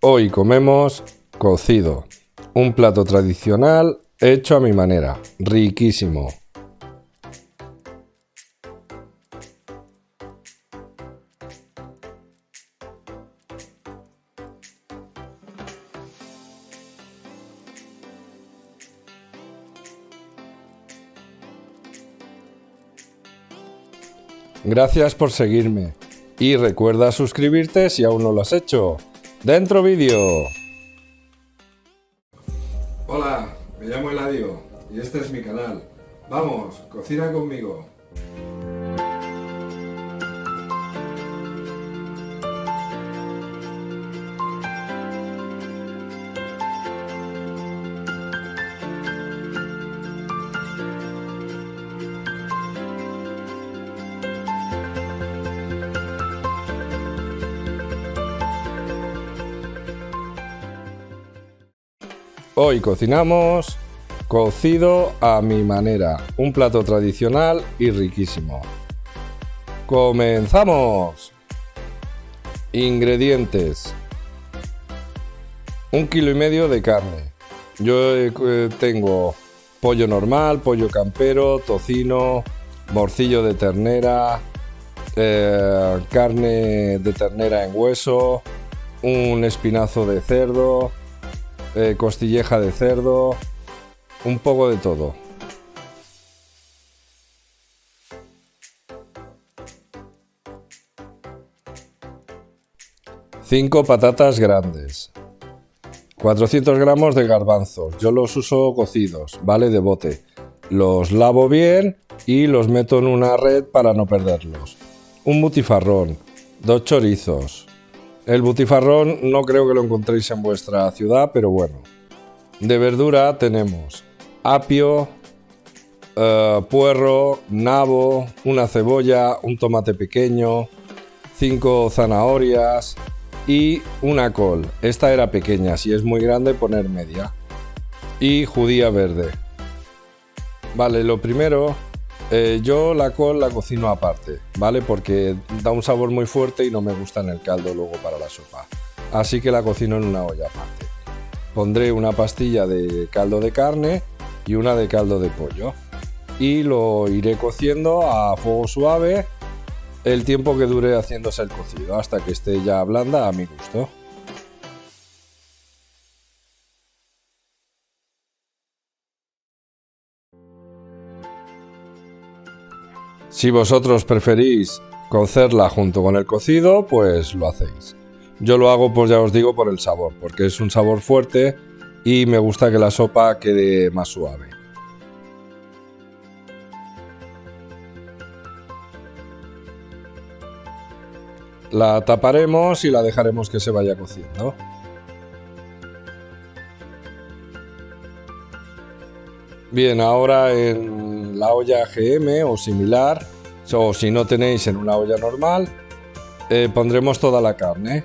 Hoy comemos cocido, un plato tradicional hecho a mi manera, riquísimo. Gracias por seguirme y recuerda suscribirte si aún no lo has hecho. ¡Dentro vídeo! Hola, me llamo Eladio y este es mi canal. Vamos, cocina conmigo. Hoy cocinamos cocido a mi manera, un plato tradicional y riquísimo. ¡Comenzamos! Ingredientes: 1,5 kg de carne. Yo tengo pollo normal, pollo campero, tocino, morcillo de ternera, carne de ternera en hueso, un espinazo de cerdo, costilleja de cerdo, un poco de todo. Cinco patatas grandes, 400 gramos de garbanzos, yo los uso cocidos, ¿vale? De bote. Los lavo bien y los meto en una red para no perderlos. Un butifarrón, 2 chorizos. El butifarrón no creo que lo encontréis en vuestra ciudad, pero bueno. De verdura tenemos apio, puerro, nabo, una cebolla, un tomate pequeño, 5 zanahorias y una col. Esta era pequeña, si es muy grande poner media. Y judía verde. Vale, lo primero, yo la col la cocino aparte, ¿vale? Porque da un sabor muy fuerte y no me gusta en el caldo luego para la sopa. Así que la cocino en una olla aparte. Pondré una pastilla de caldo de carne y una de caldo de pollo. Y lo iré cociendo a fuego suave el tiempo que dure haciéndose el cocido, hasta que esté ya blanda a mi gusto. Si vosotros preferís cocerla junto con el cocido, pues lo hacéis. Yo lo hago, pues ya os digo, por el sabor, porque es un sabor fuerte y me gusta que la sopa quede más suave. La taparemos y la dejaremos que se vaya cociendo. Bien, ahora en la olla GM o similar, o si no tenéis en una olla normal, pondremos toda la carne.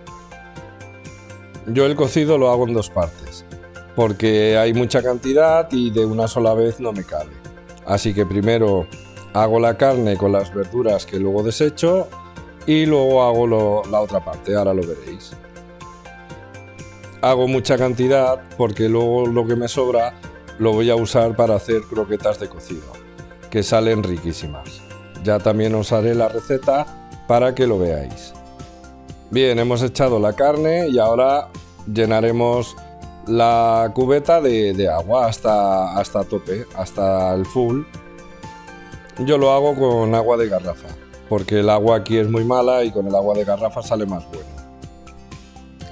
Yo el cocido lo hago en 2 partes, porque hay mucha cantidad y de una sola vez no me cabe. Así que primero hago la carne con las verduras que luego desecho y luego hago la otra parte, ahora lo veréis. Hago mucha cantidad porque luego lo que me sobra lo voy a usar para hacer croquetas de cocido, que salen riquísimas. Ya también os haré la receta para que lo veáis. Bien, hemos echado la carne y ahora llenaremos la cubeta de agua hasta tope, hasta el full. Yo lo hago con agua de garrafa, porque el agua aquí es muy mala y con el agua de garrafa sale más bueno.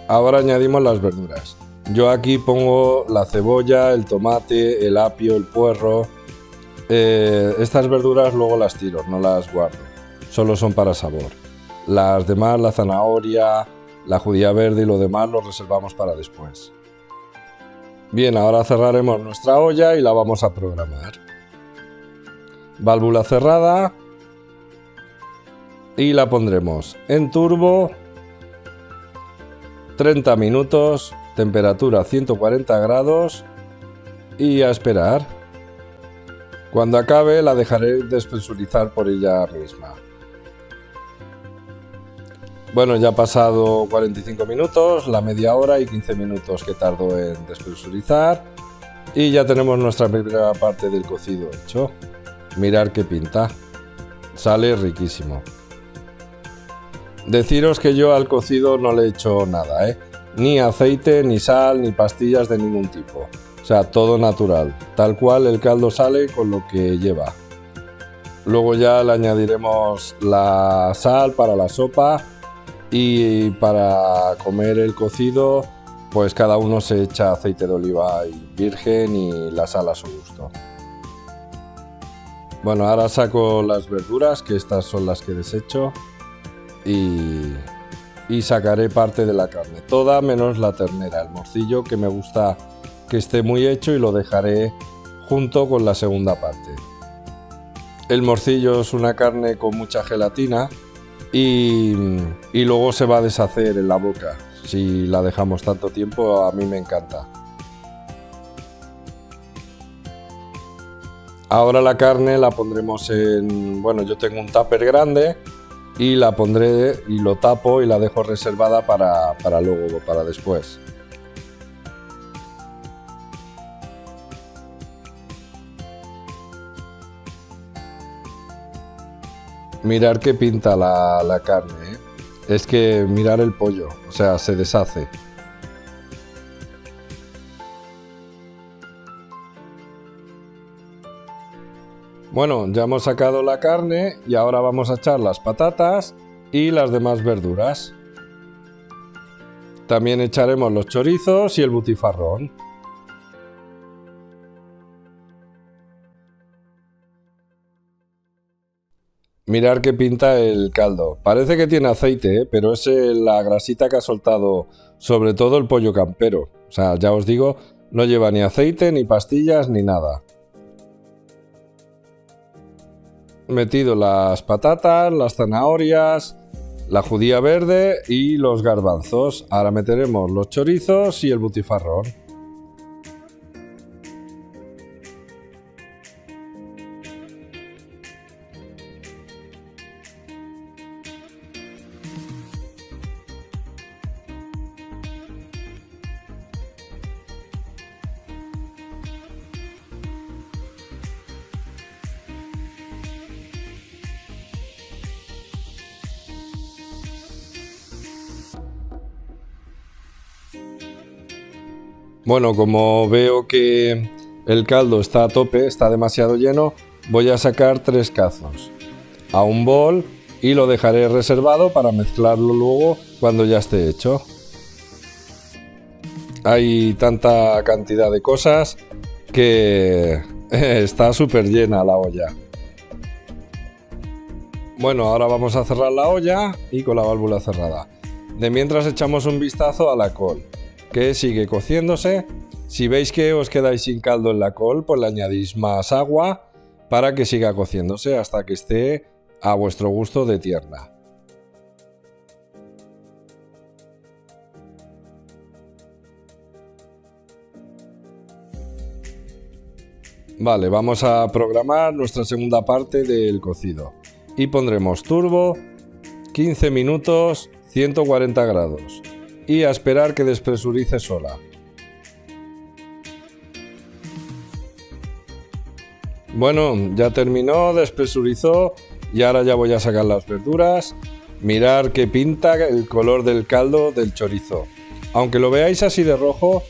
Ahora añadimos las verduras. Yo aquí pongo la cebolla, el tomate, el apio, el puerro. Estas verduras luego las tiro, no las guardo, solo son para sabor. Las demás, la zanahoria, la judía verde y lo demás lo reservamos para después. Bien, ahora cerraremos nuestra olla y la vamos a programar. Válvula cerrada y la pondremos en turbo, 30 minutos, temperatura 140 grados y a esperar. Cuando acabe la dejaré despresurizar por ella misma. Bueno, ya ha pasado 45 minutos, la media hora y 15 minutos que tardó en despresurizar. Y ya tenemos nuestra primera parte del cocido hecho. Mirad qué pinta. Sale riquísimo. Deciros que yo al cocido no le he hecho nada, ¿eh? Ni aceite, ni sal, ni pastillas de ningún tipo. O sea, todo natural. Tal cual el caldo sale con lo que lleva. Luego ya le añadiremos la sal para la sopa. Y para comer el cocido, pues cada uno se echa aceite de oliva virgen y la sal a su gusto. Bueno, ahora saco las verduras, que estas son las que desecho, y sacaré parte de la carne, toda menos la ternera, el morcillo, que me gusta que esté muy hecho y lo dejaré junto con la segunda parte. El morcillo es una carne con mucha gelatina y luego se va a deshacer en la boca si la dejamos tanto tiempo. A mí me encanta. Ahora la carne la pondremos en... Bueno, yo tengo un tupper grande y la pondré y lo tapo y la dejo reservada para luego, para después. Mirar qué pinta la carne, ¿eh? Es que mirar el pollo, o sea, se deshace. Bueno, ya hemos sacado la carne y ahora vamos a echar las patatas y las demás verduras. También echaremos los chorizos y el butifarrón. Mirar qué pinta el caldo. Parece que tiene aceite, pero es la grasita que ha soltado sobre todo el pollo campero. O sea, ya os digo, no lleva ni aceite, ni pastillas, ni nada. Metido las patatas, las zanahorias, la judía verde y los garbanzos. Ahora meteremos los chorizos y el butifarrón. Bueno, como veo que el caldo está a tope, está demasiado lleno, voy a sacar 3 cazos a un bol y lo dejaré reservado para mezclarlo luego cuando ya esté hecho. Hay tanta cantidad de cosas que está súper llena la olla. Bueno, ahora vamos a cerrar la olla y con la válvula cerrada. De mientras echamos un vistazo a la col, que sigue cociéndose. Si veis que os quedáis sin caldo en la col, pues le añadís más agua para que siga cociéndose hasta que esté a vuestro gusto de tierna. Vale, vamos a programar nuestra segunda parte del cocido y pondremos turbo, 15 minutos, 140 grados y a esperar que despresurice sola. Bueno, ya terminó, despresurizó y ahora ya voy a sacar las verduras. Mirad qué pinta el color del caldo del chorizo. Aunque lo veáis así de rojo,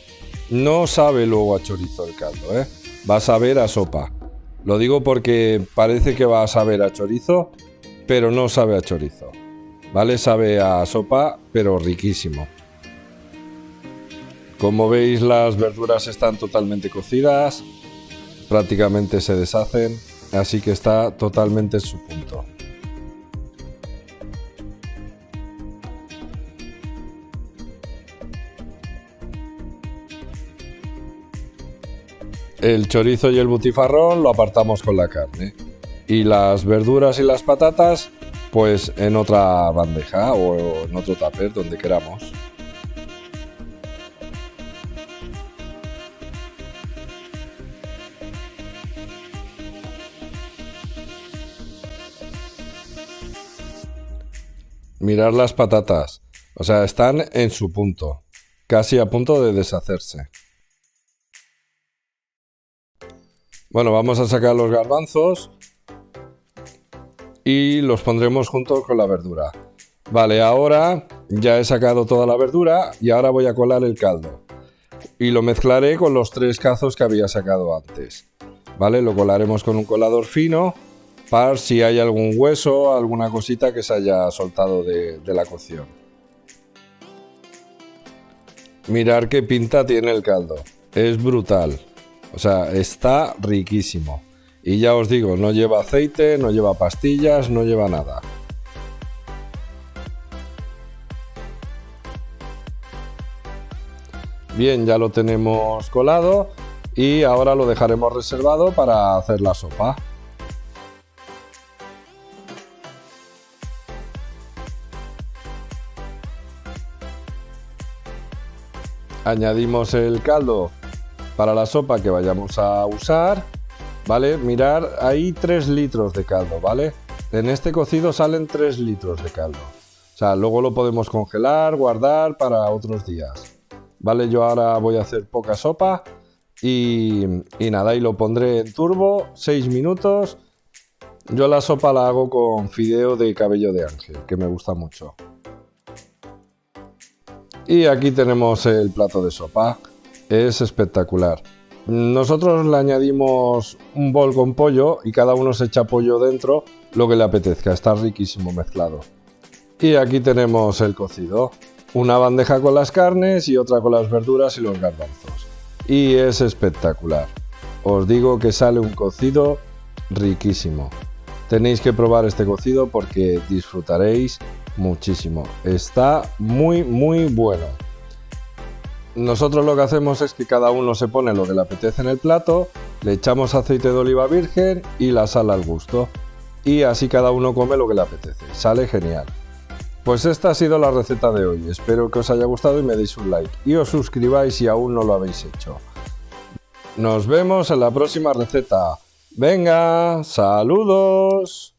no sabe luego a chorizo el caldo, ¿eh? Va a saber a sopa. Lo digo porque parece que va a saber a chorizo, pero no sabe a chorizo. ¿Vale? Sabe a sopa, pero riquísimo. Como veis, las verduras están totalmente cocidas, prácticamente se deshacen, así que está totalmente en su punto. El chorizo y el butifarrón lo apartamos con la carne y las verduras y las patatas pues en otra bandeja o en otro tupper, donde queramos. Mirad las patatas. O sea, están en su punto. Casi a punto de deshacerse. Bueno, vamos a sacar los garbanzos y los pondremos junto con la verdura. Vale, ahora ya he sacado toda la verdura y ahora voy a colar el caldo. Y lo mezclaré con los 3 cazos que había sacado antes. Vale, lo colaremos con un colador fino para si hay algún hueso, alguna cosita que se haya soltado de la cocción. Mirad qué pinta tiene el caldo. Es brutal. O sea, está riquísimo. Y ya os digo, no lleva aceite, no lleva pastillas, no lleva nada. Bien, ya lo tenemos colado y ahora lo dejaremos reservado para hacer la sopa. Añadimos el caldo para la sopa que vayamos a usar, ¿vale? Mirad, hay 3 litros de caldo, ¿vale? En este cocido salen 3 litros de caldo. O sea, luego lo podemos congelar, guardar para otros días. ¿Vale? Yo ahora voy a hacer poca sopa y nada, y lo pondré en turbo, 6 minutos. Yo la sopa la hago con fideo de cabello de ángel, que me gusta mucho. Y aquí tenemos el plato de sopa. Es espectacular. Nosotros le añadimos un bol con pollo y cada uno se echa pollo dentro, lo que le apetezca. Está riquísimo mezclado. Y aquí tenemos el cocido. Una bandeja con las carnes y otra con las verduras y los garbanzos. Y es espectacular. Os digo que sale un cocido riquísimo. Tenéis que probar este cocido porque disfrutaréis muchísimo. Está muy bueno. Nosotros lo que hacemos es que cada uno se pone lo que le apetece en el plato, le echamos aceite de oliva virgen y la sal al gusto. Y así cada uno come lo que le apetece. Sale genial. Pues esta ha sido la receta de hoy. Espero que os haya gustado y me deis un like. Y os suscribáis si aún no lo habéis hecho. Nos vemos en la próxima receta. ¡Venga! ¡Saludos!